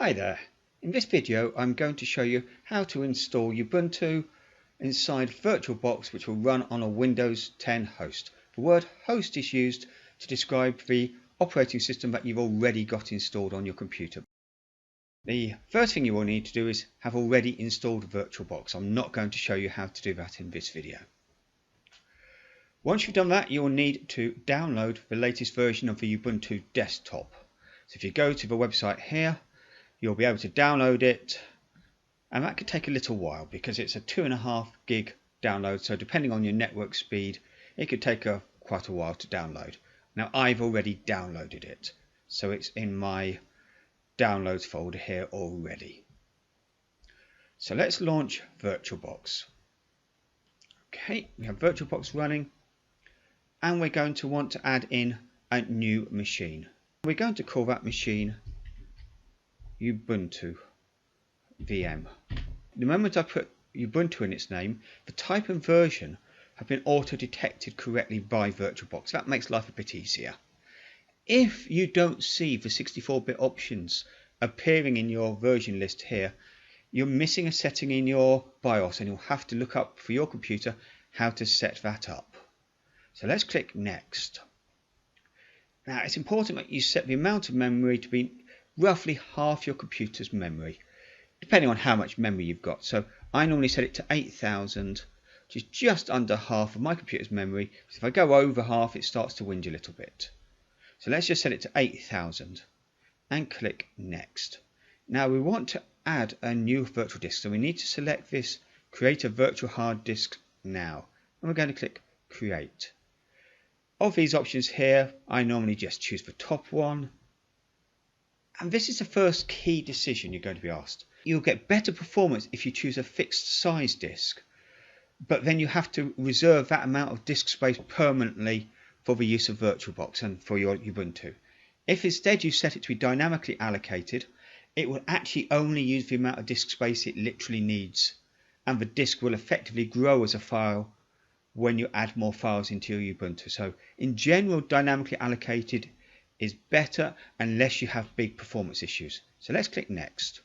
Hi there. In this video I'm going to show you how to install Ubuntu inside VirtualBox, which will run on a Windows 10 host. The word host is used to describe the operating system that you've already got installed on your computer. The first thing you will need to do is have already installed VirtualBox. I'm not going to show you how to do that in this video. Once you've done that, you'll need to download the latest version of the Ubuntu desktop. So if you go to the website here, you'll be able to download it, and that could take a little while because it's a 2.5 gig download, so depending on your network speed it could take quite a while to download. Now I've already downloaded it, so it's in my downloads folder here already. So let's launch VirtualBox. Okay, we have VirtualBox running, and we're going to want to add in a new machine. We're going to call that machine Ubuntu VM. The moment I put Ubuntu in its name, the type and version have been auto-detected correctly by VirtualBox. That makes life a bit easier. If you don't see the 64-bit options appearing in your version list here, you're missing a setting in your BIOS, and you'll have to look up for your computer how to set that up. So let's click Next. Now it's important that you set the amount of memory to be roughly half your computer's memory, depending on how much memory you've got. So I normally set it to 8,000, which is just under half of my computer's memory. So if I go over half, it starts to whinge a little bit. So let's just set it to 8,000 and click Next. Now we want to add a new virtual disk, so we need to select this Create a Virtual Hard Disk Now, and we're going to click Create. Of these options here, I normally just choose the top one. And this is the first key decision you're going to be asked. You'll get better performance if you choose a fixed size disk, but then you have to reserve that amount of disk space permanently for the use of VirtualBox and for your Ubuntu. If instead you set it to be dynamically allocated, it will actually only use the amount of disk space it literally needs, and the disk will effectively grow as a file when you add more files into your Ubuntu. So in general, dynamically allocated is better unless you have big performance issues. So let's click Next.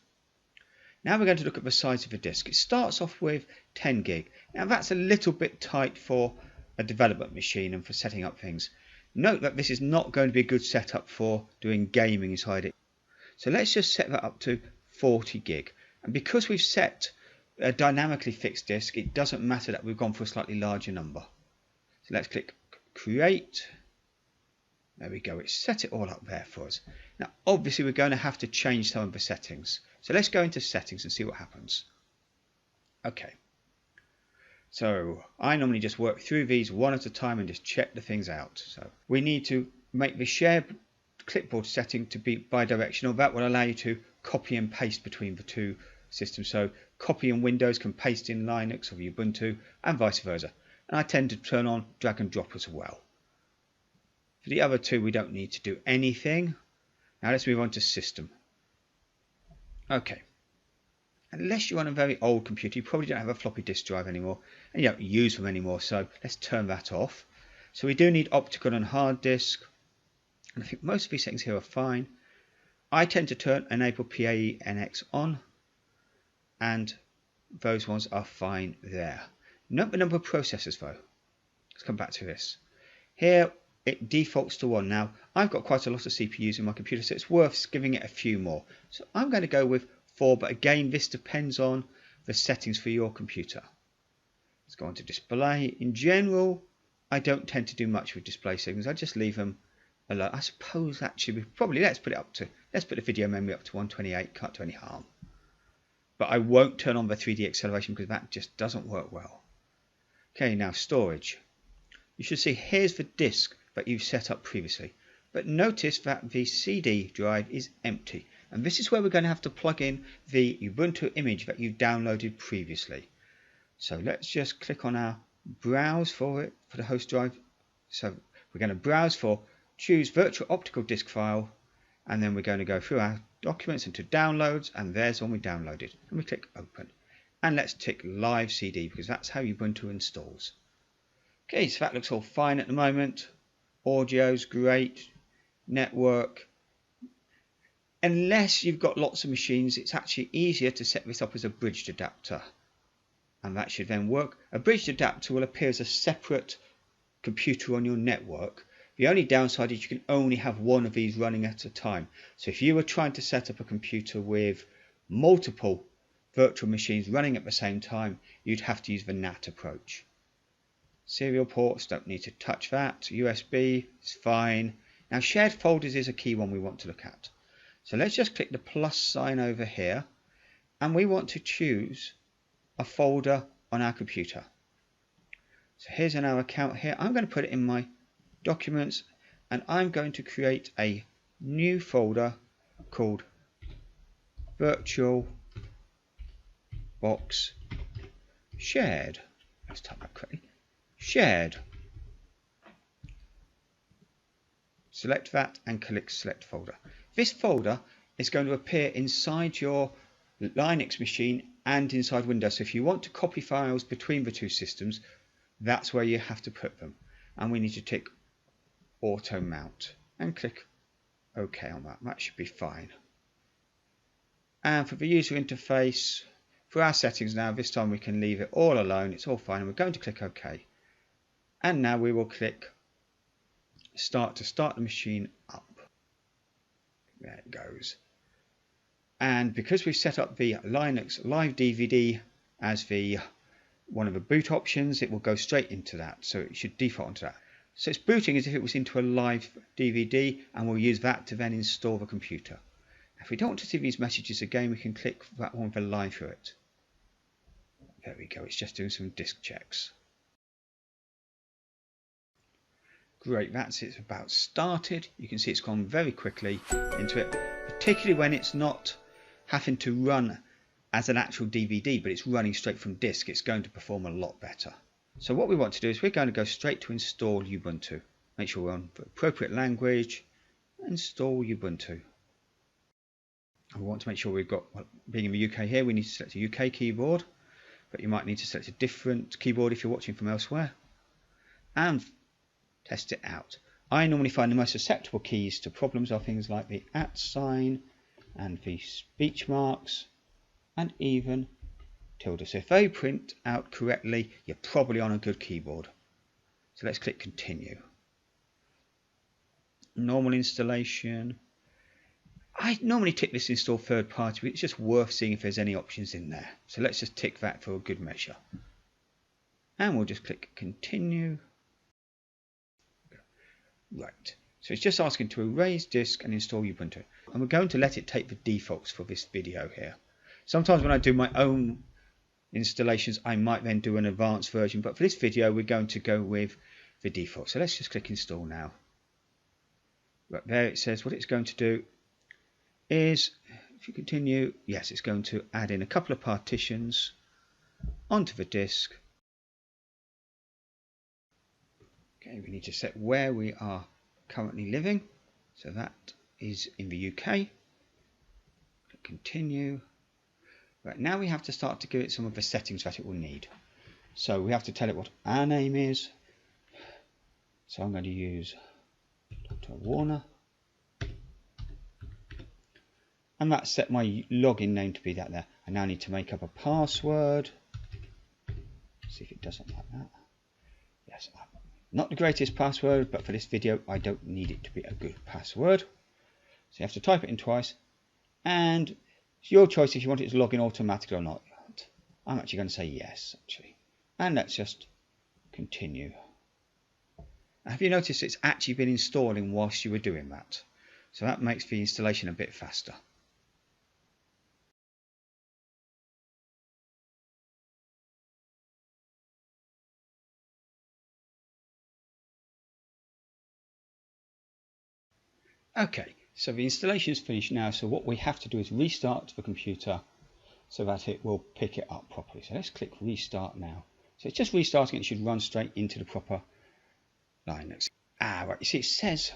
Now we're going to look at the size of the disk. It starts off with 10 gig. Now that's a little bit tight for a development machine and for setting up things. Note that this is not going to be a good setup for doing gaming inside it. So let's just set that up to 40 gig. And because we've set a dynamically fixed disk, it doesn't matter that we've gone for a slightly larger number. So let's click Create. There we go, it's set it all up there for us. Now obviously we're going to have to change some of the settings. So let's go into settings and see what happens. Okay. So I normally just work through these one at a time and just check the things out. So we need to make the share clipboard setting to be bidirectional. That will allow you to copy and paste between the two systems. So copy in Windows can paste in Linux or Ubuntu, and vice versa. And I tend to turn on drag and drop as well. For the other two, we don't need to do anything. Now let's move on to System. Okay. Unless you're on a very old computer, you probably don't have a floppy disk drive anymore, and you don't use them anymore, so let's turn that off. So we do need optical and hard disk, and I think most of these settings here are fine. I tend to enable PAE NX on, and those ones are fine there. Note the number of processors though. Let's come back to this. Here it defaults to 1. Now I've got quite a lot of CPUs in my computer, so it's worth giving it a few more. So I'm going to go with 4, but again this depends on the settings for your computer. Let's go on to display. In general, I don't tend to do much with display settings. I just leave them alone. I suppose actually let's put the video memory up to 128, can't do any harm. But I won't turn on the 3D acceleration because that just doesn't work well. Okay, now storage. You should see here's the disk that you've set up previously, but notice that the CD drive is empty, and this is where we're going to have to plug in the Ubuntu image that you've downloaded previously. So let's just click on our browse for it, for the host drive. So we're going to browse for, choose virtual optical disk file, and then we're going to go through our documents into downloads, and there's one we downloaded, and we click open, and let's tick live CD because that's how Ubuntu installs. Okay, so that looks all fine at the moment. Audio's great, network, Unless you've got lots of machines, it's actually easier to set this up as a bridged adapter, and that should then work. A bridged adapter will appear as a separate computer on your network. The only downside is you can only have one of these running at a time. So if you were trying to set up a computer with multiple virtual machines running at the same time, you'd have to use the NAT approach. Serial ports, don't need to touch that. USB is fine. Now shared folders is a key one we want to look at. So let's just click the plus sign over here, and we want to choose a folder on our computer. So here's in our account here. I'm going to put it in my documents, and I'm going to create a new folder called VirtualBox Shared. Let's type that correctly. Shared. Select that and click select folder. This folder is going to appear inside your Linux machine and inside Windows. So if you want to copy files between the two systems, that's where you have to put them. And we need to tick auto mount and click OK on that. That should be fine. And for the user interface, for our settings now, this time we can leave it all alone. It's all fine. And we're going to click OK. And now we will click start to start the machine up. There it goes. And because we've set up the Linux Live DVD as the one of the boot options, it will go straight into that. So it should default onto that. So it's booting as if it was into a live DVD, and we'll use that to then install the computer. If we don't want to see these messages again, we can click that one for line through it. There we go. It's just doing some disk checks. Great, that's it about started. You can see it's gone very quickly into it, particularly when it's not having to run as an actual DVD, but it's running straight from disk. It's going to perform a lot better. So what we want to do is we're going to go straight to install Ubuntu. Make sure we're on the appropriate language. Install Ubuntu. And we want to make sure we've got, well, being in the UK here, we need to select a UK keyboard, but you might need to select a different keyboard if you're watching from elsewhere. And test it out. I normally find the most susceptible keys to problems are things like the @ sign and the speech marks and even tilde. So if they print out correctly, you're probably on a good keyboard. So let's click continue. Normal installation. I normally tick this install third party, but it's just worth seeing if there's any options in there. So let's just tick that for a good measure. And we'll just click continue. Right, so it's just asking to erase disk and install Ubuntu. And we're going to let it take the defaults for this video here. Sometimes when I do my own installations, I might then do an advanced version, but for this video we're going to go with the default. So let's just click install now. Right there it says what it's going to do is, if you continue, yes, it's going to add in a couple of partitions onto the disk. Okay, we need to set where we are currently living, so that is in the UK. Click continue. Right, now we have to start to give it some of the settings that it will need. So we have to tell it what our name is. So I'm going to use Dr. Warner. And that's set my login name to be that there. I now need to make up a password. See if it doesn't like that. Yes, not the greatest password, but for this video I don't need it to be a good password. So you have to type it in twice, and it's your choice if you want it to log in automatically or not. I'm actually going to say yes, actually. And let's just continue. Now, have you noticed it's actually been installing whilst you were doing that? So that makes the installation a bit faster. Okay, so the installation is finished now, so what we have to do is restart the computer so that it will pick it up properly. So let's click restart now. So it's just restarting, it should run straight into the proper Linux. Right, you see it says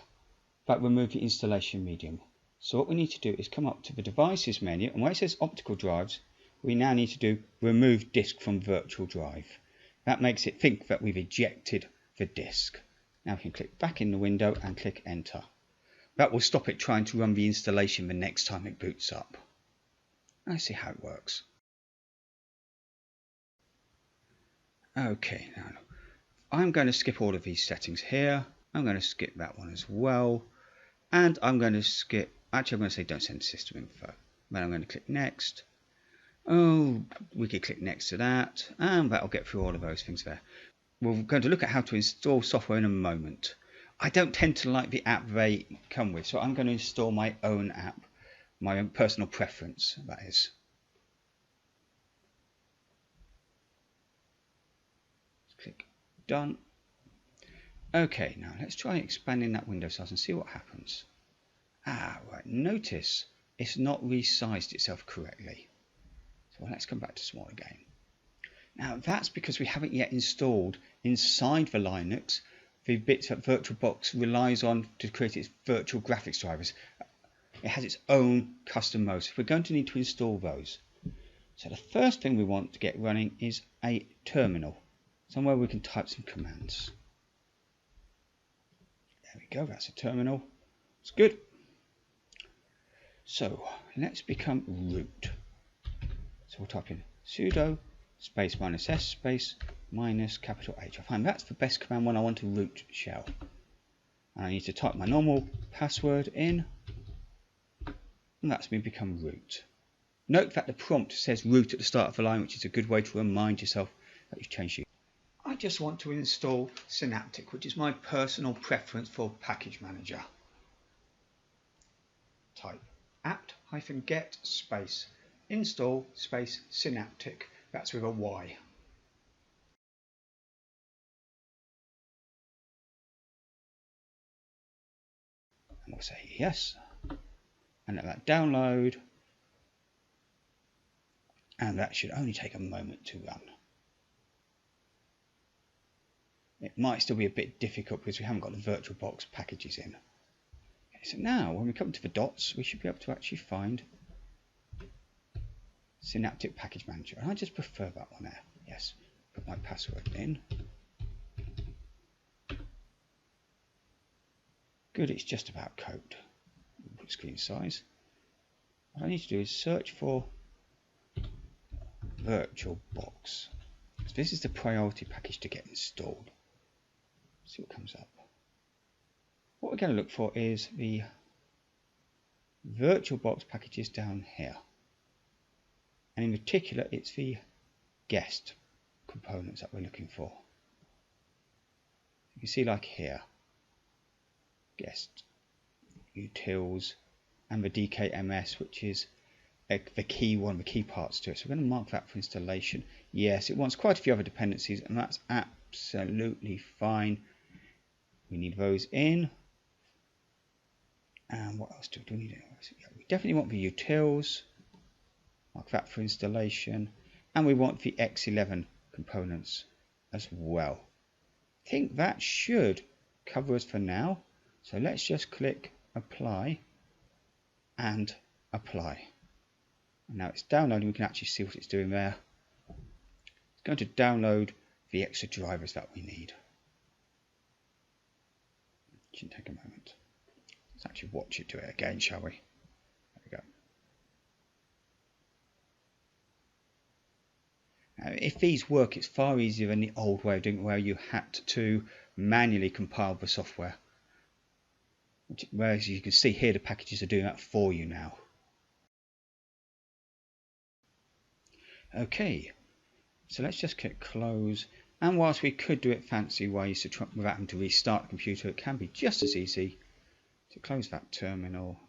that remove the installation medium. So what we need to do is come up to the devices menu, and where it says optical drives, we now need to do remove disk from virtual drive. That makes it think that we've ejected the disk. Now we can click back in the window and click enter. That will stop it trying to run the installation the next time it boots up. Let's see how it works. Okay, now I'm going to skip all of these settings here. I'm going to skip that one as well. And I'm going to skip, actually I'm going to say don't send system info. Then I'm going to click next. Oh, we could click next to that, and that'll get through all of those things there. We're going to look at how to install software in a moment. I don't tend to like the app they come with, so I'm going to install my own app, my own personal preference, that is. Let's click done. Okay, now let's try expanding that window size and see what happens. Right, notice it's not resized itself correctly. So let's come back to small again. Now that's because we haven't yet installed inside the Linux the bits that VirtualBox relies on to create its virtual graphics drivers. It has its own custom modes. So we're going to need to install those. So the first thing we want to get running is a terminal, somewhere we can type some commands. There we go, that's a terminal. It's good. So let's become root. So we'll type in sudo space -s space -H. I find that's the best command when I want to root shell. And I need to type my normal password in, and that's me become root. Note that the prompt says root at the start of the line, which is a good way to remind yourself that you've changed it. I just want to install Synaptic, which is my personal preference for package manager. Type apt-get space install space Synaptic. That's with a Y. And we'll say yes. And let that download. And that should only take a moment to run. It might still be a bit difficult because we haven't got the VirtualBox packages in. Okay, so now when we come to the dots, we should be able to actually find Synaptic Package Manager. And I just prefer that one there. Yes, put my password in. Good, it's just about code. Put screen size. What I need to do is search for VirtualBox. So this is the priority package to get installed. Let's see what comes up. What we're going to look for is the VirtualBox packages down here. And in particular, it's the guest components that we're looking for. You can see like here, guest, utils, and the DKMS, which is the key one, the key parts to it. So we're going to mark that for installation. Yes, it wants quite a few other dependencies, and that's absolutely fine. We need those in. And what else do we need? We definitely want the utils. Mark that for installation. And we want the X11 components as well. I think that should cover us for now. So let's just click apply and apply. And now it's downloading. We can actually see what it's doing there. It's going to download the extra drivers that we need. It shouldn't take a moment. Let's actually watch it do it again, shall we? There we go. Now, if these work, it's far easier than the old way of doing it, where you had to manually compile the software. Whereas you can see here, the packages are doing that for you now. Okay, so let's just click close. And whilst we could do it fancy ways without having to restart the computer, it can be just as easy to close that terminal.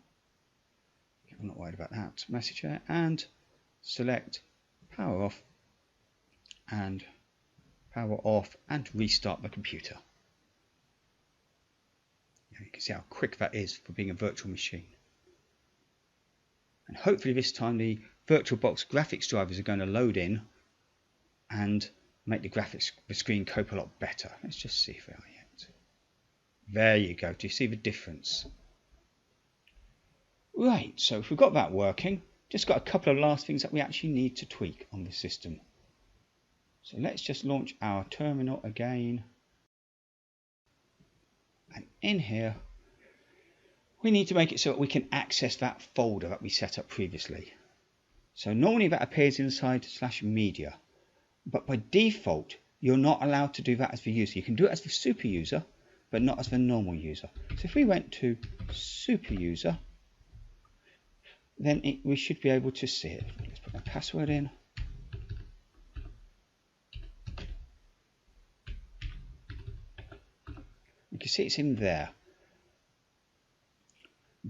I'm not worried about that message there. And select power off and restart the computer. You can see how quick that is for being a virtual machine. And hopefully this time the VirtualBox graphics drivers are going to load in and make the screen cope a lot better. Let's just see if they are yet. There you go. Do you see the difference? Right, so if we've got that working, just got a couple of last things that we actually need to tweak on the system. So let's just launch our terminal again. And in here, we need to make it so that we can access that folder that we set up previously. So normally that appears inside /media, but by default you're not allowed to do that as the user. You can do it as the super user, but not as the normal user. So if we went to super user, then we should be able to see it. Let's put my password in. You can see it's in there.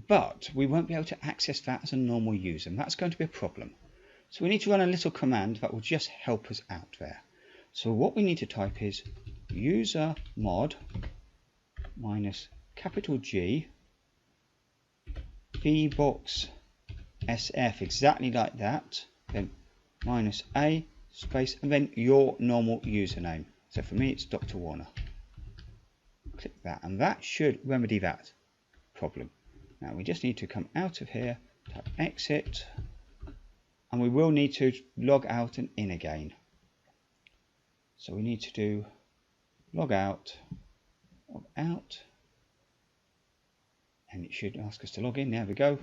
But we won't be able to access that as a normal user, and that's going to be a problem. So we need to run a little command that will just help us out there. So what we need to type is user mod minus capital G VBox SF, exactly like that, then minus A space, and then your normal username. So for me it's Dr. Warner. Click that, and that should remedy that problem. Now we just need to come out of here, type exit, and we will need to log out and in again. So we need to do log out, and it should ask us to log in. There we go.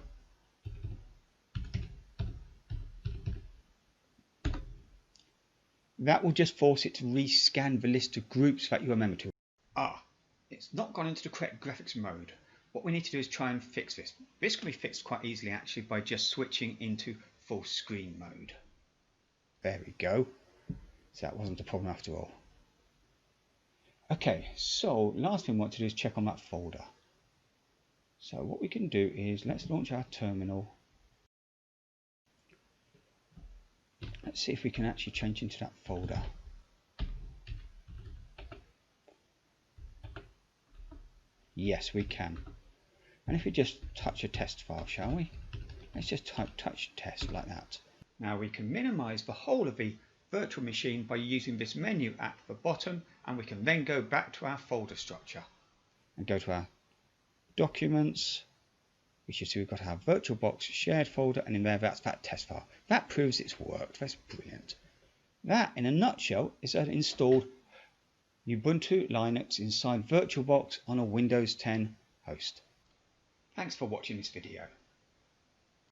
That will just force it to rescan the list of groups that you are a member to. It's not gone into the correct graphics mode. What we need to do is try and fix this. This can be fixed quite easily actually by just switching into full screen mode. There we go. So that wasn't a problem after all. Okay, so last thing we want to do is check on that folder. So what we can do is let's launch our terminal. Let's see if we can actually change into that folder. Yes, we can. And if we just touch a test file, shall we? Let's just type touch test like that. Now we can minimize the whole of the virtual machine by using this menu at the bottom, and we can then go back to our folder structure and go to our documents. We should see we've got our VirtualBox shared folder, and in there that's that test file. That proves it's worked. That's brilliant. That in a nutshell is an installed Ubuntu Linux inside VirtualBox on a Windows 10 host. Thanks for watching this video.